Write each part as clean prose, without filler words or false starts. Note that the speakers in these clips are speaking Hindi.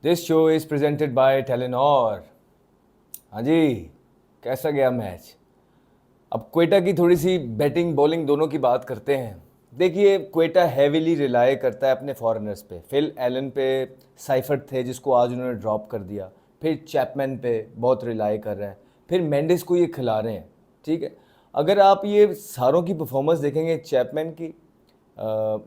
This show is presented by Telenor. हाँ जी, कैसा गया मैच? अब क्वेटा की थोड़ी सी बैटिंग बॉलिंग दोनों की बात करते हैं। देखिए, क्वेटा हैविली रिलाय करता है अपने फॉरेनर्स पे। फिल एलन पे साइफर्ट थे जिसको आज उन्होंने ड्रॉप कर दिया। फिर चैपमैन पे बहुत रिलाय कर रहे हैं। फिर मेंडिस को ये खिला रहे हैं। ठीक है, अगर आप ये सारों की परफॉर्मेंस देखेंगे, चैपमैन की,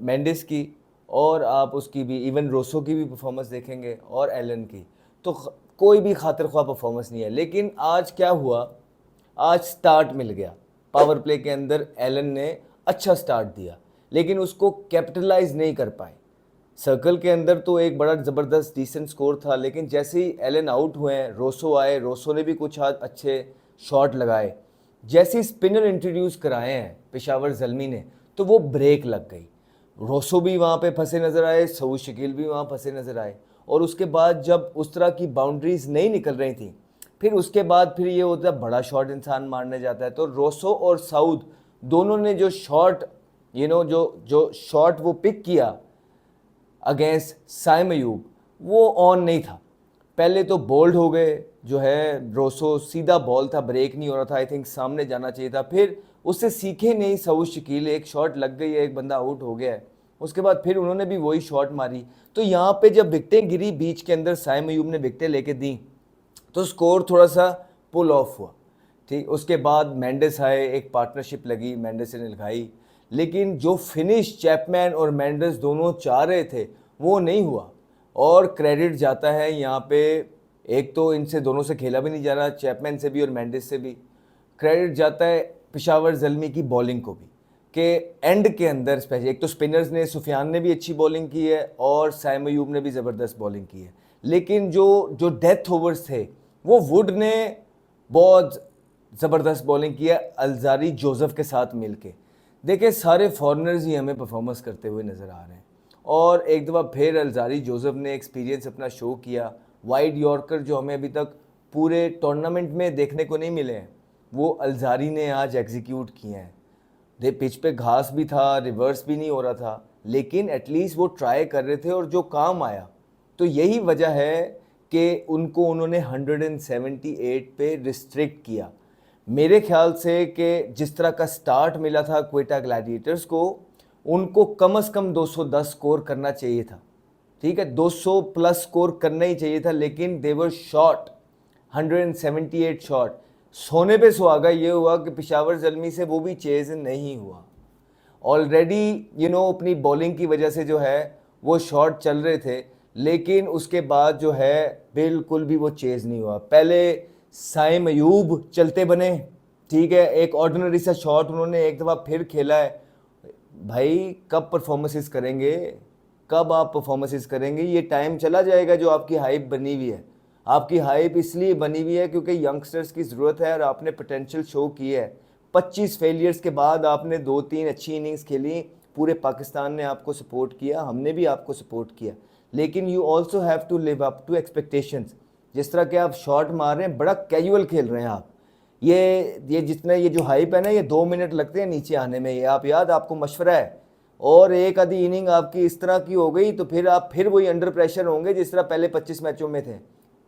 मेंडिस की, और आप उसकी भी, इवन रोसो की भी परफॉर्मेंस देखेंगे और एलन की, तो कोई भी खातिर ख्वाह परफॉर्मेंस नहीं है। लेकिन आज क्या हुआ, आज स्टार्ट मिल गया। पावर प्ले के अंदर एलन ने अच्छा स्टार्ट दिया लेकिन उसको कैपिटलाइज नहीं कर पाए। सर्कल के अंदर तो एक बड़ा ज़बरदस्त डिसेंट स्कोर था, लेकिन जैसे ही एलन आउट हुए हैं, रोसो आए, रोसो ने भी कुछ आज अच्छे शॉट लगाए। जैसे ही स्पिनर इंट्रोड्यूस कराए हैं पेशावर जल्मी ने, तो वो ब्रेक लग गई। रोसो भी वहाँ पे फंसे नज़र आए, सऊद शकील भी वहाँ फंसे नज़र आए। और उसके बाद जब उस तरह की बाउंड्रीज नहीं निकल रही थी, फिर उसके बाद फिर ये होता है बड़ा शॉट इंसान मारने जाता है। तो रोसो और साउद दोनों ने जो शॉट, जो जो शॉट वो पिक किया अगेंस्ट साइम अयूब, वो ऑन नहीं था। पहले तो बोल्ड हो गए, जो है रोसो, सीधा बॉल था, ब्रेक नहीं हो रहा था, आई थिंक सामने जाना चाहिए था। फिर उससे सीखे नहीं सऊद शकील, एक शॉट लग गई है, एक बंदा आउट हो गया है। उसके बाद फिर उन्होंने भी वही शॉट मारी। तो यहाँ पे जब विकटें गिरी बीच के अंदर, साइम अयूब ने विकटें लेके दी, तो स्कोर थोड़ा सा पुल ऑफ हुआ। ठीक, उसके बाद मेंडिस आए, एक पार्टनरशिप लगी, मेंडिस ने लगाई, लेकिन जो फिनिश चैपमैन और मेंडिस दोनों चाह रहे थे वो नहीं हुआ। और क्रेडिट जाता है यहाँ पे, एक तो इनसे दोनों से खेला भी नहीं जा रहा, चैपमैन से भी और मेंडिस से भी। क्रेडिट जाता है पेशावर जल्मी की बॉलिंग को भी, कि एंड के अंदर स्पेशली एक तो स्पिनर्स ने, सुफियान ने भी अच्छी बॉलिंग की है और साइम अयूब ने भी ज़बरदस्त बॉलिंग की है। लेकिन जो जो डेथ ओवर्स थे, वो वुड ने बहुत ज़बरदस्त बॉलिंग की है अलजारी जोसेफ के साथ मिलके। देखिए, सारे फॉरेनर्स ही हमें परफॉर्मेंस करते हुए नज़र आ रहे हैं। और एक दफ़ा फिर अलजारी जोसेफ ने एक्सपीरियंस अपना शो किया। वाइड यॉर्कर जो हमें अभी तक पूरे टूर्नामेंट में देखने को नहीं मिले हैं, वो अलजारी ने आज एग्जीक्यूट किए हैं। दे पिच पे घास भी था, रिवर्स भी नहीं हो रहा था, लेकिन एटलीस्ट वो ट्राई कर रहे थे और जो काम आया। तो यही वजह है कि उनको उन्होंने 178 पे रिस्ट्रिक्ट किया। मेरे ख्याल से कि जिस तरह का स्टार्ट मिला था क्वेटा ग्लैडिएटर्स को, उनको कम से कम 210 स्कोर करना चाहिए था। ठीक है, 200 प्लस स्कोर करना ही चाहिए था, लेकिन देवर शॉट 178 शॉट। सोने पे सुहागा ये हुआ कि पेशावर जल्मी से वो भी चेज नहीं हुआ। ऑलरेडी अपनी बॉलिंग की वजह से जो है वो शॉट चल रहे थे, लेकिन उसके बाद जो है बिल्कुल भी वो चेज नहीं हुआ। पहले साइम अयूब चलते बने, ठीक है, एक ऑर्डिनरी सा शॉट उन्होंने एक दफ़ा फिर खेला है। भाई कब परफॉर्मेंसेस करेंगे, कब आप परफॉर्मेंसेस करेंगे? ये टाइम चला जाएगा जो आपकी हाइप बनी हुई है। आपकी हाइप इसलिए बनी हुई है क्योंकि यंगस्टर्स की ज़रूरत है और आपने पोटेंशियल शो की है। 25 फेलियर्स के बाद आपने 2-3 अच्छी इनिंग्स खेली, पूरे पाकिस्तान ने आपको सपोर्ट किया, हमने भी आपको सपोर्ट किया, लेकिन you also have to live up to expectations. जिस तरह के आप शॉट मार रहे हैं, बड़ा कैजुअल खेल रहे हैं आप। ये जितना ये जो हाइप है ना, ये 2 मिनट लगते हैं नीचे आने में, ये आप याद, आपको मशवरा है। और एक आधी इनिंग आपकी इस तरह की हो गई तो फिर आप फिर वही अंडर प्रेशर होंगे जिस तरह पहले 25 मैचों में थे।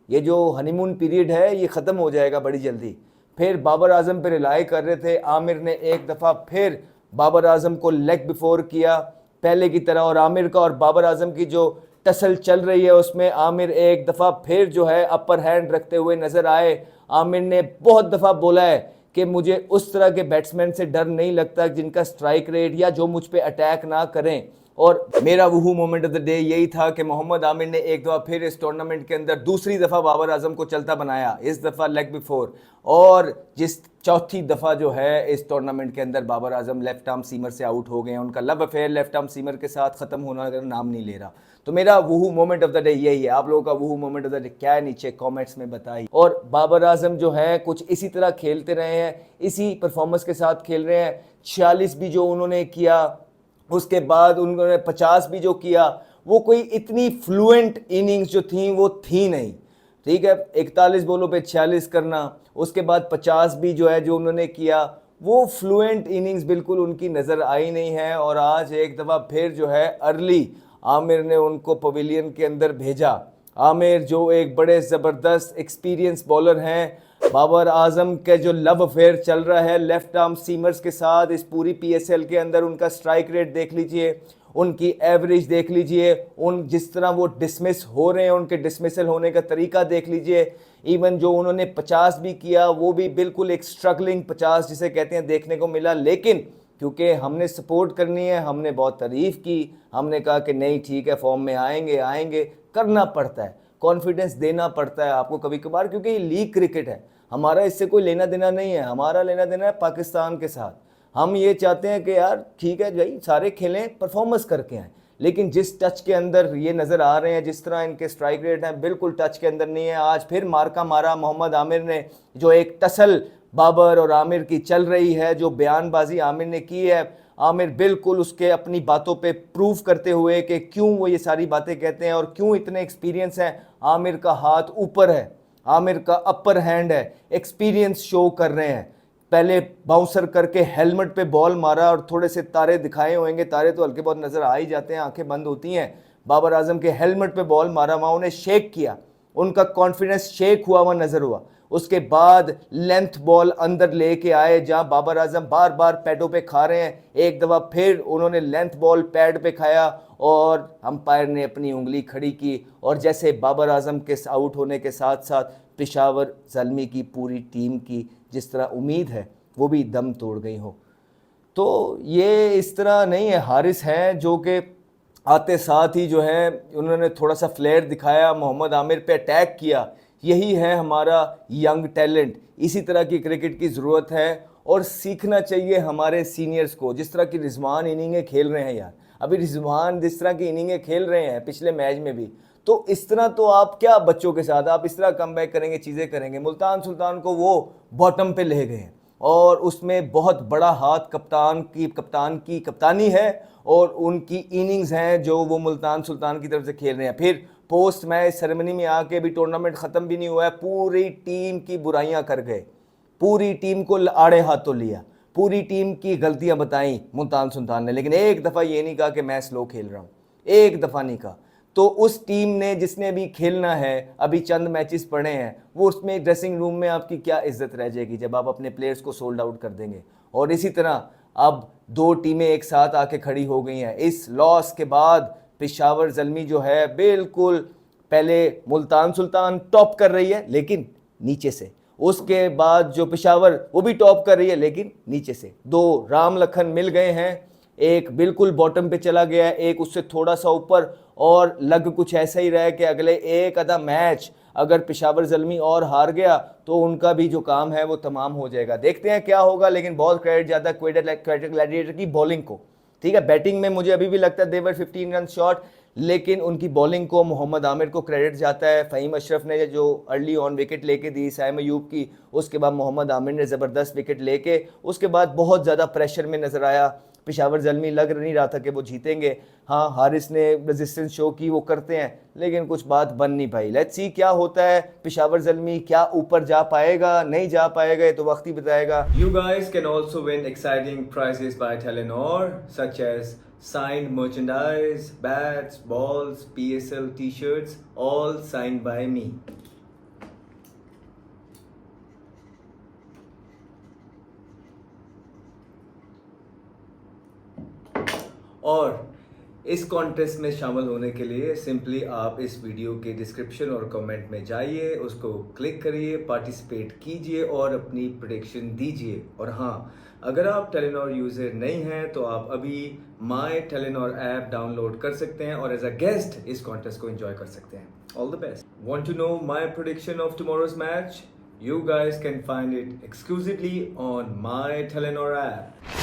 ये जो हनीमून पीरियड है ये ख़त्म हो जाएगा बड़ी जल्दी। फिर बाबर आजम पे रिलाई कर रहे थे, आमिर ने एक दफ़ा फिर बाबर आजम को लेग बिफोर किया पहले की तरह, और आमिर का और बाबर आजम की जो टसल चल रही है उसमें आमिर एक दफ़ा फिर जो है अपर हैंड रखते हुए नज़र आए। आमिर ने बहुत दफ़ा बोला है कि मुझे उस तरह के बैट्समैन से डर नहीं लगता जिनका स्ट्राइक रेट या जो मुझ पे अटैक ना करें। और मेरा वहू मोमेंट ऑफ द डे यही था कि मोहम्मद आमिर ने एक दफ़ा फिर इस टूर्नामेंट के अंदर दूसरी दफ़ा बाबर आजम को चलता बनाया, इस दफ़ा लेग बिफोर। और जिस चौथी दफ़ा जो है इस टूर्नामेंट के अंदर Babar Azam left arm seamer से आउट हो गए हैं, उनका love affair left arm seamer के साथ ख़त्म होना का नाम नहीं ले रहा। तो मेरा वहू मोमेंट ऑफ द डे यही है। आप लोगों का वहू मोमेंट ऑफ द डे क्या है, नीचे कमेंट्स में बताइए। और बाबर आजम जो है कुछ इसी तरह खेलते रहे हैं, इसी परफॉर्मेंस के साथ खेल रहे हैं। 46 भी जो उन्होंने किया, उसके बाद उन्होंने 50 भी जो किया, वो कोई इतनी फ्लुएंट इनिंग्स जो थी वो थी नहीं। ठीक है, 41 बॉलों पे 46 करना, उसके बाद 50 भी जो है जो उन्होंने किया, वो फ्लुएंट इनिंग्स बिल्कुल उनकी नज़र आई नहीं है। और आज एक दफ़ा फिर जो है अर्ली आमिर ने उनको पवेलियन के अंदर भेजा आमिर जो एक बड़े ज़बरदस्त एक्सपीरियंस बॉलर हैं, बाबर आजम के जो लव अफेयर चल रहा है लेफ्ट आर्म सीमर्स के साथ इस पूरी पीएसएल के अंदर, उनका स्ट्राइक रेट देख लीजिए, उनकी एवरेज देख लीजिए, उन जिस तरह वो डिसमिस हो रहे हैं, उनके डिसमिसल होने का तरीका देख लीजिए। इवन जो उन्होंने 50 भी किया वो भी बिल्कुल एक स्ट्रगलिंग 50 जिसे कहते हैं देखने को मिला। लेकिन क्योंकि हमने सपोर्ट करनी है, हमने बहुत तारीफ़ की, हमने कहा कि नहीं ठीक है फॉर्म में आएंगे आएंगे, करना पड़ता है, कॉन्फिडेंस देना पड़ता है आपको कभी कभार, क्योंकि ये लीग क्रिकेट है, हमारा इससे कोई लेना देना नहीं है, हमारा लेना देना है पाकिस्तान के साथ। हम ये चाहते हैं कि यार ठीक है भाई सारे खेलें, परफॉर्मेंस करके आएँ, लेकिन जिस टच के अंदर ये नज़र आ रहे हैं, जिस तरह इनके स्ट्राइक रेट हैं, बिल्कुल टच के अंदर नहीं है। आज फिर मार्का मारा मोहम्मद आमिर ने, जो एक टसल बाबर और आमिर की चल रही है, जो बयानबाजी आमिर ने की है, आमिर बिल्कुल उसके अपनी बातों पे प्रूव करते हुए कि क्यों वो ये सारी बातें कहते हैं और क्यों इतने एक्सपीरियंस हैं। आमिर का हाथ ऊपर है, आमिर का अपर हैंड है, एक्सपीरियंस शो कर रहे हैं। पहले बाउंसर करके हेलमेट पे बॉल मारा और थोड़े से तारे दिखाए होंगे, तारे तो हल्के बहुत नज़र आ ही जाते हैं, आंखें बंद होती हैं। बाबर आजम के हेलमेट पे बॉल मारा, वहाँ उन्हें शेक किया, उनका कॉन्फिडेंस शेक हुआ नज़र हुआ। उसके बाद लेंथ बॉल अंदर लेके आए, जहां बाबर आजम बार बार पैडों पे खा रहे हैं, एक दफ़ा फिर उन्होंने लेंथ बॉल पैड पे खाया और अंपायर ने अपनी उंगली खड़ी की, और जैसे बाबर आजम के आउट होने के साथ साथ पेशावर ज़ल्मी की पूरी टीम की जिस तरह उम्मीद है वो भी दम तोड़ गई हो। तो ये इस तरह नहीं है, हारिस हैं जो कि आते साथ ही जो है उन्होंने थोड़ा सा फ्लेयर दिखाया, मोहम्मद आमिर पे अटैक किया। यही है हमारा यंग टैलेंट, इसी तरह की क्रिकेट की ज़रूरत है और सीखना चाहिए हमारे सीनियर्स को। जिस तरह की रिजवान इनिंगें खेल रहे हैं यार, अभी रिजवान जिस तरह की इनिंगें खेल रहे हैं पिछले मैच में भी, तो इस तरह तो आप क्या बच्चों के साथ आप इस तरह कम बैक करेंगे, चीज़ें करेंगे। मुल्तान सुल्तान को वो बॉटम पे ले गए और उसमें बहुत बड़ा हाथ कप्तान की कप्तानी है और उनकी इनिंग्स हैं जो वो मुल्तान सुल्तान की तरफ से खेल रहे हैं। फिर पोस्ट मैच सेरेमनी में आके भी टूर्नामेंट ख़त्म भी नहीं हुआ है, पूरी टीम की बुराइयां कर गए, पूरी टीम को आड़े हाथों लिया, पूरी टीम की गलतियां बताई मुल्तान सुल्तान ने, लेकिन एक दफ़ा ये नहीं कहा कि मैं स्लो खेल रहा हूँ, एक दफ़ा नहीं कहा। तो उस टीम ने जिसने भी खेलना है, अभी चंद मैचेस पड़े हैं, वो उसमें ड्रेसिंग रूम में आपकी क्या इज्जत रह जाएगी जब आप अपने प्लेयर्स को सोल्ड आउट कर देंगे। और इसी तरह अब दो टीमें एक साथ आके खड़ी हो गई हैं। इस लॉस के बाद पेशावर ज़ल्मी जो है बिल्कुल, पहले मुल्तान सुल्तान टॉप कर रही है लेकिन नीचे से, उसके बाद जो पेशावर वो भी टॉप कर रही है लेकिन नीचे से। दो राम लखन मिल गए हैं, एक बिल्कुल बॉटम पे चला गया है, एक उससे थोड़ा सा ऊपर, और लग कुछ ऐसा ही रहा है कि अगले एक आधा मैच अगर पेशावर ज़ल्मी और हार गया तो उनका भी जो काम है वो तमाम हो जाएगा। देखते हैं क्या होगा, लेकिन बहुत क्रेडिट जाता है क्वेटा ग्लैडिएटर की बॉलिंग को। ठीक है, बैटिंग में मुझे अभी भी लगता है देवर 15 रन शॉट, लेकिन उनकी बॉलिंग को मोहम्मद आमिर को क्रेडिट जाता है। फ़हीम अशरफ ने जो अर्ली ऑन विकेट लेके दी साइम अयूब की, उसके बाद मोहम्मद आमिर ने ज़बरदस्त विकेट लेके, उसके बाद बहुत ज़्यादा प्रेशर में नज़र आया पेशावर ज़ल्मी, लग नहीं रहा था कि वो जीतेंगे। हाँ, हारिस ने रेजिस्टेंस शो की, वो करते हैं, लेकिन कुछ बात बन नहीं पाई। लेट्स सी क्या होता है, पेशावर ज़ल्मी क्या ऊपर जा पाएगा नहीं जा पाएगा, ये तो वक्त ही बताएगा। You guys can also win exciting prizes by Telenor, such as signed merchandise, bats, balls, PSL t-shirts, all signed by me. और इस कॉन्टेस्ट में शामिल होने के लिए सिंपली आप इस वीडियो के डिस्क्रिप्शन और कमेंट में जाइए, उसको क्लिक करिए, पार्टिसिपेट कीजिए और अपनी प्रेडिक्शन दीजिए। और हाँ, अगर आप टेलीनॉर यूज़र नहीं हैं तो आप अभी माई टेलीनॉर ऐप डाउनलोड कर सकते हैं और एज अ गेस्ट इस कॉन्टेस्ट को एंजॉय कर सकते हैं। All the best. Want to know my prediction of tomorrow's match? You guys can find it exclusively on my Telenor app.